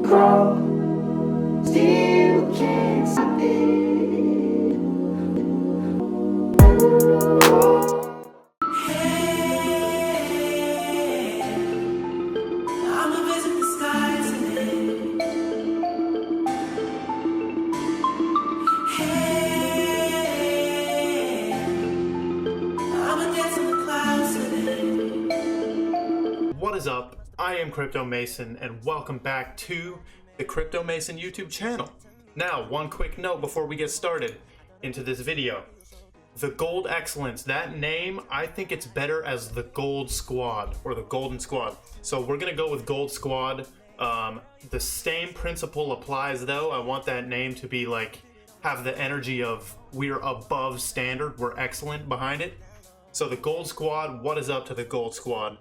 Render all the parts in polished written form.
grow, still can't stop it. Hey, I'ma visit the sky today. Hey, I'ma dance on the clouds today. What is up? I am Crypto Mason and welcome back to the Crypto Mason YouTube channel. Now, one quick note before we get started into this video. The Gold Excellence, that name, I think it's better as the Gold Squad or the Golden Squad. So we're gonna go with Gold Squad. The same principle applies though. I want that name to be like, have the energy of we're above standard, we're excellent behind it. So the Gold Squad, what is up to the Gold Squad?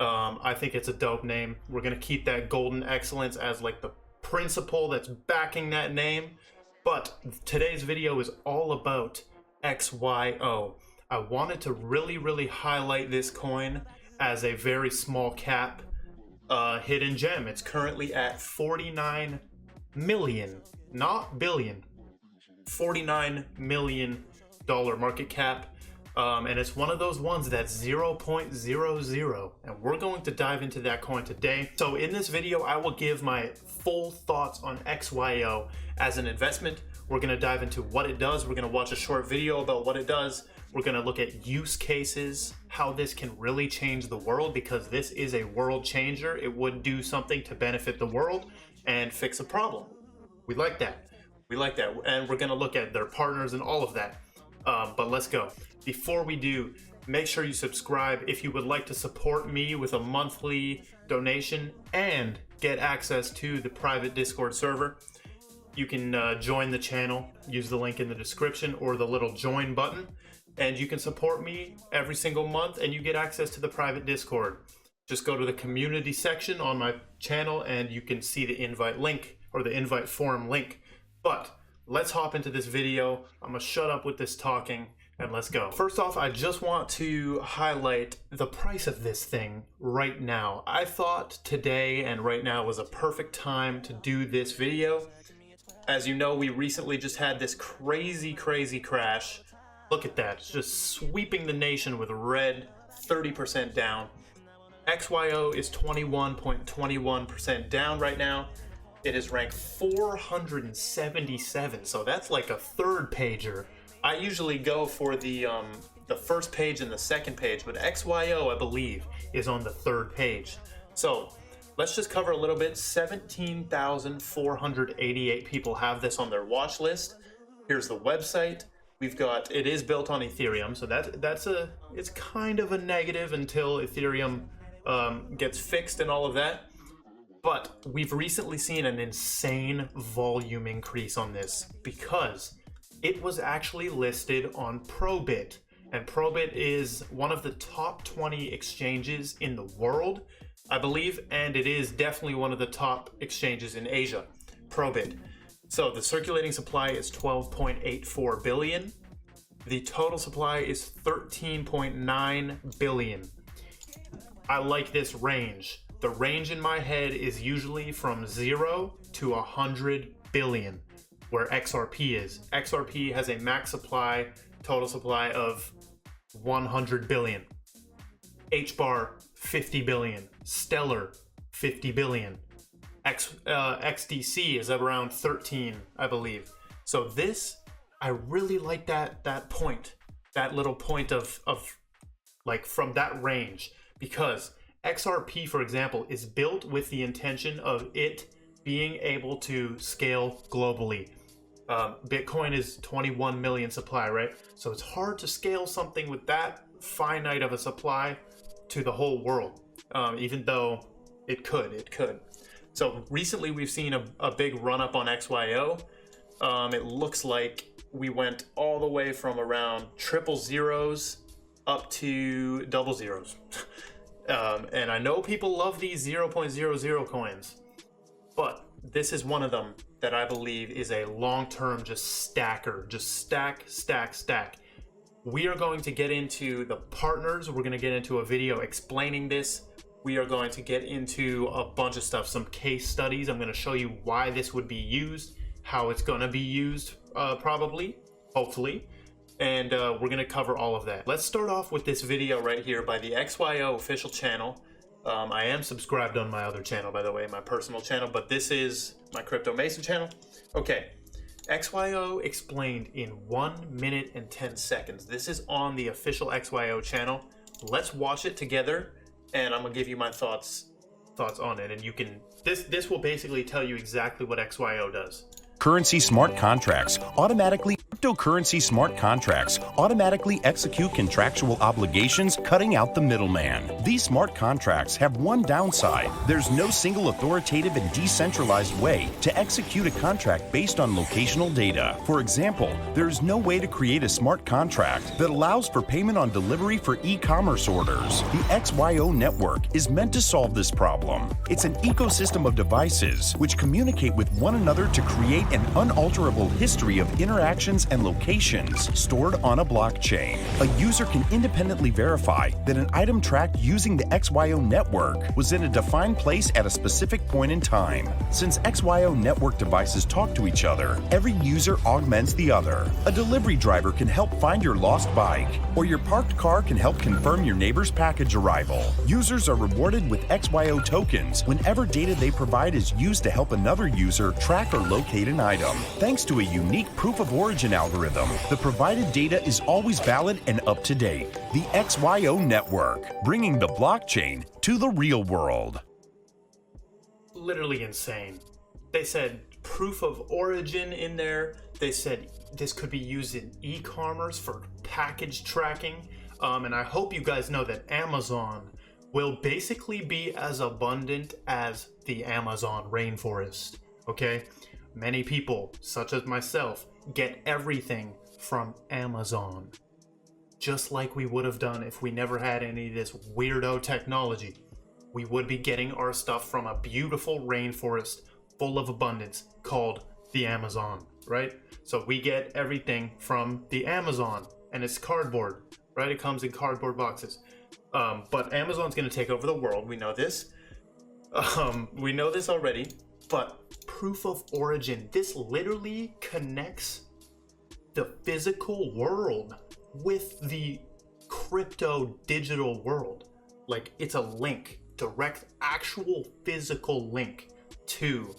I think it's a dope name. We're gonna keep that golden excellence as like the principle that's backing that name. But today's video is all about XYO. I wanted to really highlight this coin as a very small cap hidden gem. It's currently at 49 million, not billion, $49 million market cap. And it's one of those ones that's 0.00, and we're going to dive into that coin today. So in this video, I will give my full thoughts on XYO as an investment. We're going to dive into what it does. We're going to watch a short video about what it does. We're going to look at use cases, how this can really change the world, because this is a world changer. It would do something to benefit the world and fix a problem. We like that. We like that. And we're going to look at their partners and all of that. But let's go. Before we do, make sure you subscribe if you would like to support me with a monthly donation and get access to the private Discord server. You can join the channel, use the link in the description or the little join button, and you can support me every single month and you get access to the private Discord. Just go to the community section on my channel and you can see the invite link or the invite form link. But let's hop into this video. I'm gonna shut up with this talking and let's go. First off, I just want to highlight the price of this thing right now. I thought today and right now was a perfect time to do this video. As you know, we recently just had this crazy crash. Look at that, it's just sweeping the nation with red, 30% down. XYO is 21.21% down right now. It is ranked 477, so that's like a third pager. I usually go for the first page and the second page, but XYO, I believe, is on the third page. So let's just cover a little bit. 17,488 people have this on their watch list. Here's the website. We've got, it is built on Ethereum, so it's kind of a negative until Ethereum gets fixed and all of that. But we've recently seen an insane volume increase on this because it was actually listed on Probit. And Probit is one of the top 20 exchanges in the world, I believe, and it is definitely one of the top exchanges in Asia, Probit. So the circulating supply is 12.84 billion. The total supply is 13.9 billion. I like this range. The range in my head is usually from 0 to 100 billion, where XRP is. XRP has a max supply, total supply of 100 billion. HBAR, 50 billion. Stellar, 50 billion. XDC is around 13, I believe. So this, I really like that point, that little point of like from that range, because XRP, for example, is built with the intention of it being able to scale globally. Bitcoin is 21 million supply, right? So it's hard to scale something with that finite of a supply to the whole world, even though it could. So recently we've seen a big run up on XYO. It looks like we went all the way from around triple zeros up to double zeros. And I know people love these 0.00 coins, but this is one of them that I believe is a long-term just stacker, just stack. We are going to get into the partners. We're going to get into a video explaining this We are going to get into a bunch of stuff, some case studies. I'm going to show you why this would be used, how it's going to be used, probably, hopefully. And we're going to cover all of that. Let's start off with this video right here by the XYO official channel. I am subscribed on my other channel, by the way, my personal channel, but this is my Crypto Mason channel. Okay, XYO explained in 1 minute and 10 seconds. This is on the official XYO channel. Let's watch it together, and I'm gonna give you my thoughts on it, and you can. This will basically tell you exactly what XYO does. Cryptocurrency smart contracts automatically execute contractual obligations, cutting out the middleman. These smart contracts have one downside. There's no single authoritative and decentralized way to execute a contract based on locational data. For example, there's no way to create a smart contract that allows for payment on delivery for e-commerce orders. The XYO network is meant to solve this problem. It's an ecosystem of devices which communicate with one another to create an unalterable history of interactions and locations stored on a blockchain. A user can independently verify that an item tracked using the XYO network was in a defined place at a specific point in time. Since XYO network devices talk to each other, every user augments the other. A delivery driver can help find your lost bike, or your parked car can help confirm your neighbor's package arrival. Users are rewarded with XYO tokens whenever data they provide is used to help another user track or locate an item. Thanks to a unique proof of origin algorithm, the provided data is always valid and up to date. The XYO network, bringing the blockchain to the real world. Literally insane. They said proof of origin in there. They said this could be used in e-commerce for package tracking. And I hope you guys know that Amazon will basically be as abundant as the Amazon rainforest. Okay? Many people, such as myself, get everything from Amazon. Just like we would have done if we never had any of this weirdo technology. We would be getting our stuff from a beautiful rainforest full of abundance called the Amazon, right? So we get everything from the Amazon, and it's cardboard, right? It comes in cardboard boxes. But Amazon's going to take over the world. We know this. We know this already. But proof of origin, this literally connects the physical world with the crypto digital world. Like, it's a link, direct, actual physical link to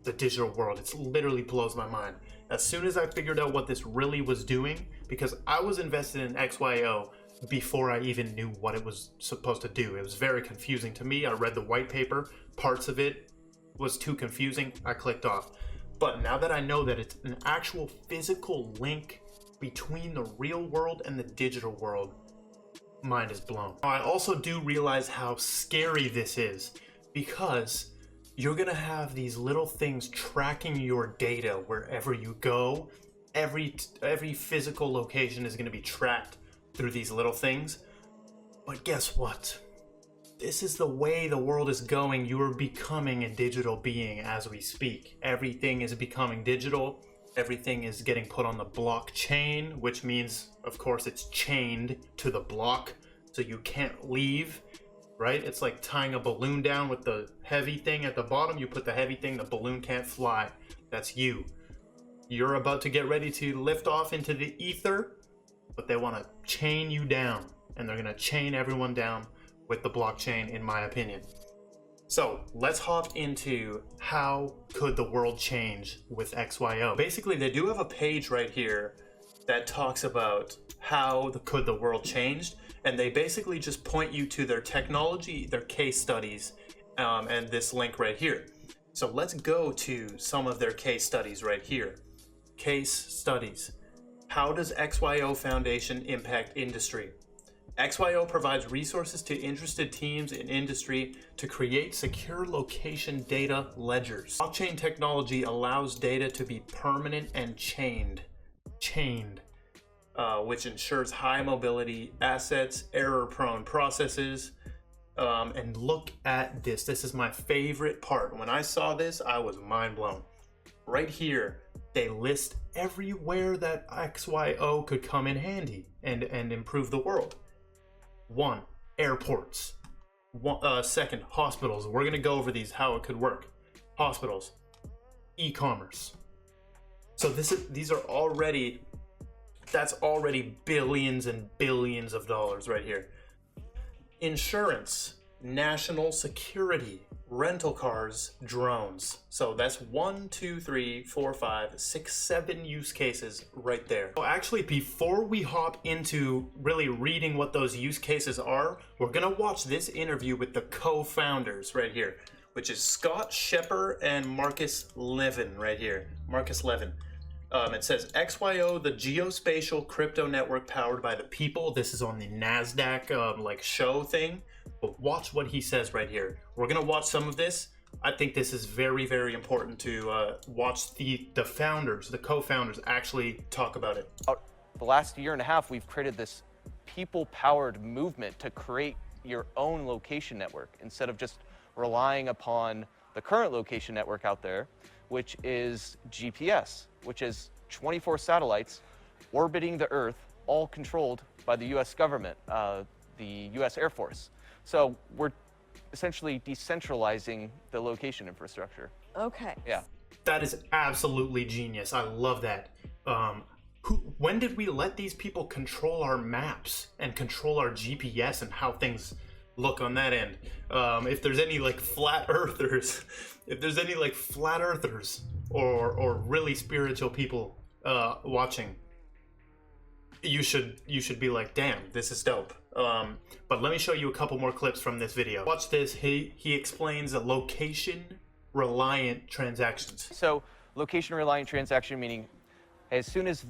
the digital world. It literally blows my mind. As soon as I figured out what this really was doing, because I was invested in XYO before I even knew what it was supposed to do. It was very confusing to me. I read the white paper, parts of it was too confusing, I clicked off. But now that I know that it's an actual physical link between the real world and the digital world, mind is blown. I also do realize how scary this is, because you're gonna have these little things tracking your data wherever you go. Every physical location is gonna be tracked through these little things. But guess what? This is the way the world is going. You are becoming a digital being as we speak. Everything is becoming digital. Everything is getting put on the blockchain, which means, of course, it's chained to the block, so you can't leave, right? It's like tying a balloon down with the heavy thing at the bottom. You put the heavy thing, the balloon can't fly. That's you. You're about to get ready to lift off into the ether, but they want to chain you down, and they're going to chain everyone down with the blockchain, in my opinion. So let's hop into how could the world change with XYO. Basically, they do have a page right here that talks about how could the world change, and they basically just point you to their technology, their case studies, and this link right here. So let's go to some of their case studies right here. Case studies. How does XYO Foundation impact industry? XYO provides resources to interested teams in industry to create secure location data ledgers. Blockchain technology allows data to be permanent and chained, which ensures high mobility assets, error-prone processes. And look at this. This is my favorite part. When I saw this, I was mind blown. Right here, they list everywhere that XYO could come in handy and improve the world. 1. Airports. Second, hospitals. We're gonna go over these, how it could work. Hospitals, e-commerce. So these are already, that's already billions and billions of dollars right here. Insurance, national security, rental cars, drones. So that's 1, 2, 3, 4, 5, 6, 7 use cases right there. So actually, before we hop into really reading what those use cases are, we're gonna watch this interview with the co-founders right here, which is Scott Shepper and Marcus Levin right here. Marcus Levin. It says XYO, the geospatial crypto network powered by the people. This is on the NASDAQ like show thing. But watch what he says right here. We're gonna watch some of this. I think this is very, very important to watch the founders, the co-founders actually talk about it. The last year and a half, we've created this people-powered movement to create your own location network instead of just relying upon the current location network out there, which is GPS, which is 24 satellites orbiting the Earth, all controlled by the US government, the US Air Force. So we're essentially decentralizing the location infrastructure. Okay. Yeah. That is absolutely genius. I love that. When did we let these people control our maps and control our GPS and how things look on that end? If there's any like flat earthers, or really spiritual people watching, you should be like, damn, this is dope. But let me show you a couple more clips from this video. Watch this. He explains a location reliant transactions. So location reliant transaction meaning as soon as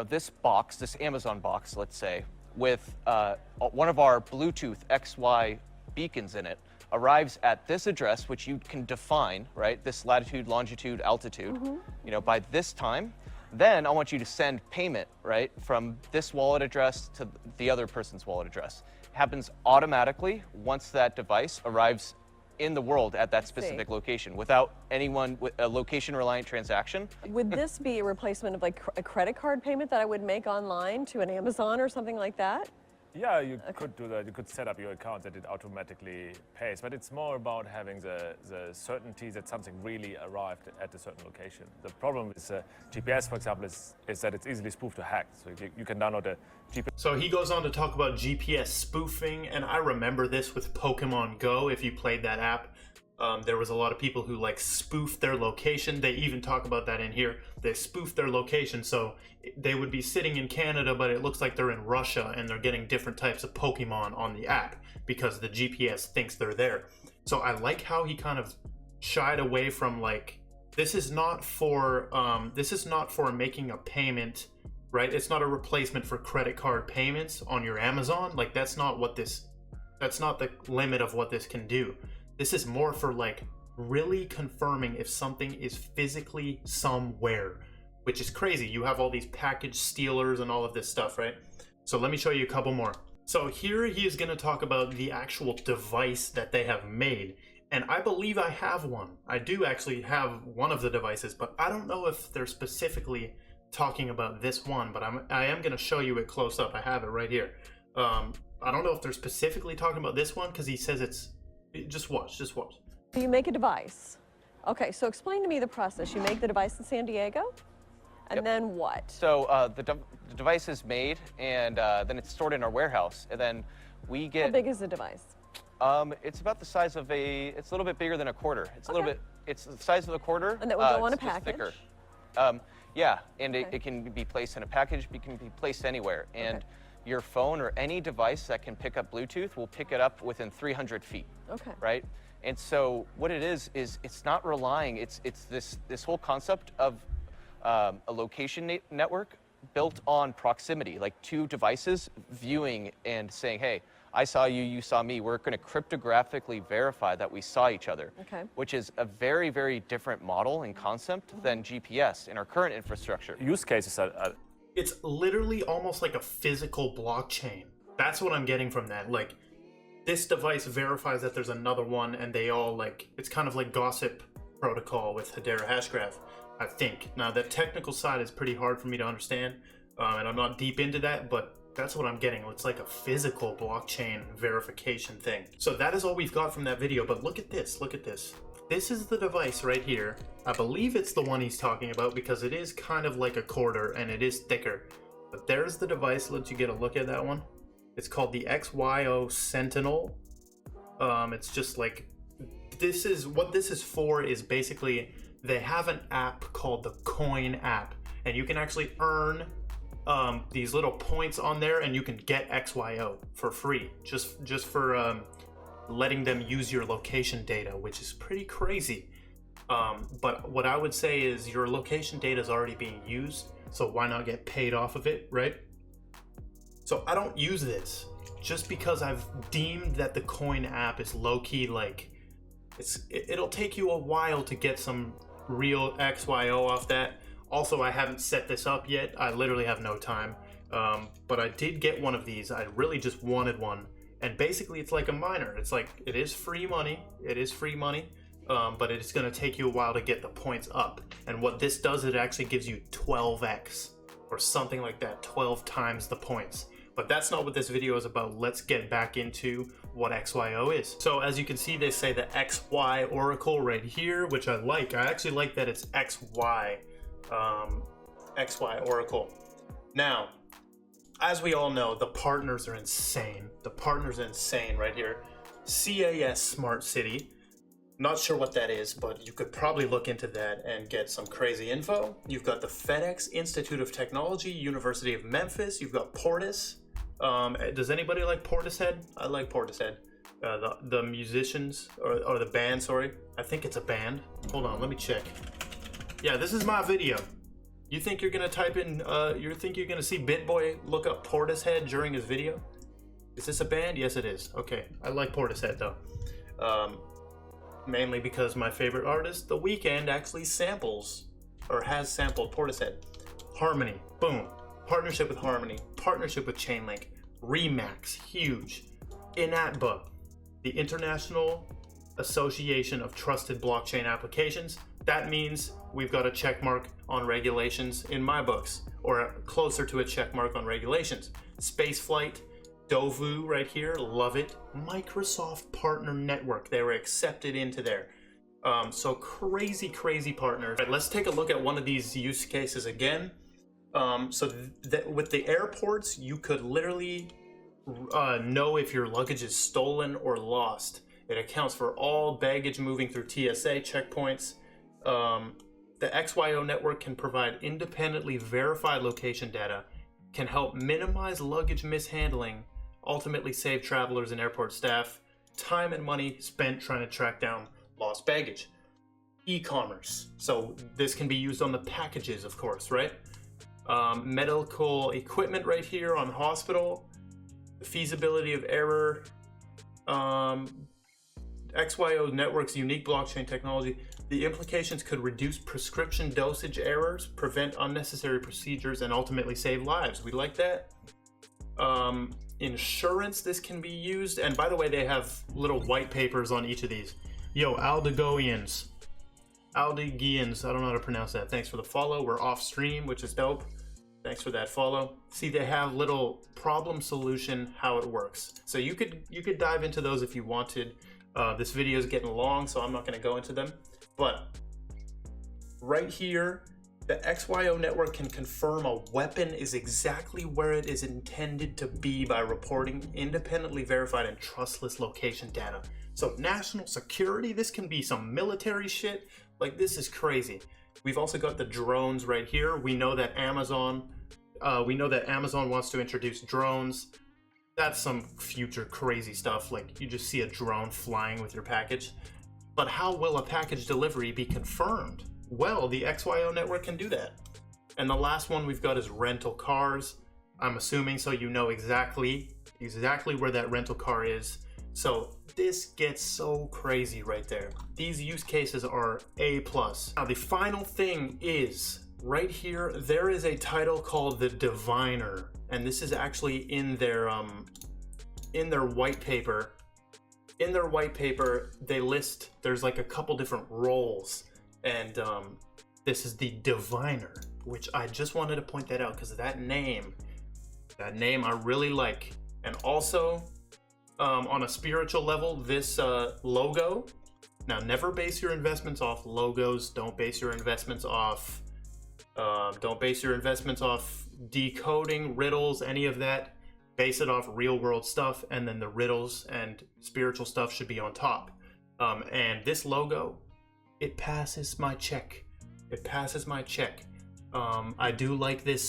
this box, this Amazon box, let's say, with one of our Bluetooth XY beacons in it, arrives at this address, which you can define, right? This latitude, longitude, altitude, by this time, then I want you to send payment, right? From this wallet address to the other person's wallet address. It happens automatically once that device arrives in the world at that specific location without anyone with a location reliant transaction. Would this be a replacement of like a credit card payment that I would make online to an Amazon or something like that? Yeah, you could do that. You could set up your account that it automatically pays, but it's more about having the certainty that something really arrived at a certain location. The problem with GPS, for example, is that it's easily spoofed or hacked. So you can download a GPS. So he goes on to talk about GPS spoofing, and I remember this with Pokemon Go. If you played that app, there was a lot of people who like spoofed their location. They even talk about that in here. They spoofed their location, so they would be sitting in Canada, but it looks like they're in Russia, and they're getting different types of Pokemon on the app because the GPS thinks they're there. So I like how he kind of shied away from like, this is not for making a payment, right? It's not a replacement for credit card payments on your Amazon. Like that's not the limit of what this can do. This is more for like really confirming if something is physically somewhere, which is crazy. You have all these package stealers and all of this stuff, right? So let me show you a couple more. So here he is going to talk about the actual device that they have made. And I believe I have one. I do actually have one of the devices, but I don't know if they're specifically talking about this one, but I am going to show you it close up. I have it right here. I don't know if they're specifically talking about this one because he says it's, just watch. You make a device. Okay, so explain to me the process. You make the device in San Diego, and then what? So the device is made, and then it's stored in our warehouse, and then we get. How big is the device? It's about the size of it's a little bit bigger than a quarter. It's a little bit, it's the size of a quarter. And that would go on a it's just package? thicker. Yeah, and it can be placed in a package, it can be placed anywhere. And your phone or any device that can pick up Bluetooth will pick it up within 300 feet. Okay. Right? And so what it is it's not relying, it's this whole concept of a location network built on proximity, like two devices viewing and saying, hey, I saw you, you saw me. We're going to cryptographically verify that we saw each other, which is a very, very different model and concept than GPS in our current infrastructure. Use cases are It's literally almost like a physical blockchain. That's what I'm getting from that. Like, this device verifies that there's another one, and they all like, it's kind of like gossip protocol with Hedera Hashgraph, I think. Now, the technical side is pretty hard for me to understand, and I'm not deep into that, but That's what I'm getting. It's like a physical blockchain verification thing. So that is all we've got from that video, but look at this, look at this. This is the device right here. I believe it's the one he's talking about because it is kind of like a quarter and it is thicker. But there's the device, let you get a look at that one. It's called the XYO Sentinel. It's just like, this is what this is for is basically they have an app called the Coin app, and you can actually earn these little points on there, and you can get XYO for free just for letting them use your location data, which is pretty crazy. But what I would say is your location data is already being used, so why not get paid off of it, right? So I don't use this just because I've deemed that the Coin app is low-key, like it'll take you a while to get some real XYO off that. Also, I haven't set this up yet. I literally have no time. But I did get one of these. I really just wanted one. And basically, it's like a miner. It's like, it is free money. It is free money. But it's going to take you a while to get the points up. And what this does, it actually gives you 12x or something like that, 12 times the points. But that's not what this video is about. Let's get back into what XYO is. So as you can see, they say the XY Oracle right here, which I like. I actually like that it's XY Oracle. Now, as we all know, the partners are insane. The partners are insane right here. CAS Smart City. Not sure what that is, but you could probably look into that and get some crazy info. You've got the FedEx Institute of Technology, University of Memphis. You've got Portis. Does anybody like Portishead? I like Portishead. The musicians, or the band, sorry. I think it's a band. Hold on, let me check. Yeah, this is my video. You think you're gonna type in, you think you're gonna see BitBoy look up Portishead during his video? Is this a band? Yes, it is. Okay, I like Portishead though. Mainly because my favorite artist, The Weeknd, actually samples, or has sampled Portishead. Harmony, boom. Partnership with Harmony, partnership with Chainlink, Remax, huge. INATBA, the International Association of Trusted Blockchain Applications. That means we've got a check mark on regulations in my books, or closer to a check mark on regulations. Spaceflight, Dovu right here, love it. Microsoft Partner Network, they were accepted into there. So crazy, crazy partners. All right, let's take a look at one of these use cases again. With the airports, you could literally know if your luggage is stolen or lost. It accounts for all baggage moving through TSA checkpoints. The XYO network can provide independently verified location data, can help minimize luggage mishandling, ultimately save travelers and airport staff time and money spent trying to track down lost baggage. E-commerce. So this can be used on the packages, of course, right? Medical equipment right here on hospital. The feasibility of error. XYO network's unique blockchain technology. The implications could reduce prescription dosage errors, prevent unnecessary procedures, and ultimately save lives. We like that. Insurance, this can be used. And by the way, they have little white papers on each of these. Yo, Aldegoians, I don't know how to pronounce that. Thanks for the follow. We're off stream, which is dope. Thanks for that follow. See, they have little problem solution, how it works. So you could dive into those if you wanted. This video is getting long, so I'm not going to go into them. But right here, the XYO network can confirm a weapon is exactly where it is intended to be by reporting independently verified and trustless location data. So national security, this can be some military shit. Like, this is crazy. We've also got the drones right here. We know that Amazon wants to introduce drones. That's some future crazy stuff. Like, you just see a drone flying with your package. But how will a package delivery be confirmed? Well, the XYO network can do that. And the last one we've got is rental cars. I'm assuming so you know exactly where that rental car is. So this gets so crazy right there. These use cases are A+. Now the final thing is right here, there is a title called the Diviner, and this is actually in their white paper. In their white paper, they list, there's like a couple different roles, and this is the Diviner, which I just wanted to point that out because that name That name I really like. And also, on a spiritual level, this logo. Now, never base your investments off logos. Don't base your investments off. Don't base your investments off decoding riddles, any of that. Base it off real world stuff, and then the riddles and spiritual stuff should be on top. And this logo, it passes my check. It passes my check. I do like this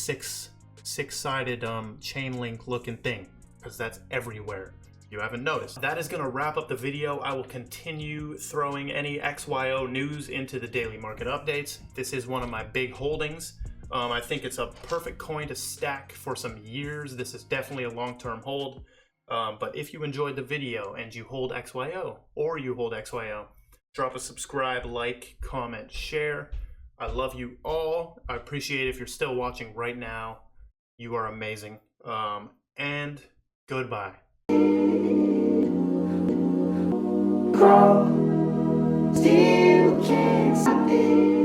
six-sided chain link looking thing, because that's everywhere. You haven't noticed. That is going to wrap up the video. I will continue throwing any XYO news into the daily market updates. This is one of my big holdings. I think it's a perfect coin to stack for some years. This is definitely a long-term hold. But if you enjoyed the video and you hold XYO, or you hold XYO, drop a subscribe, like, comment, share. I love you all. I appreciate it if you're still watching right now. You are amazing. And goodbye. Still can't stop it.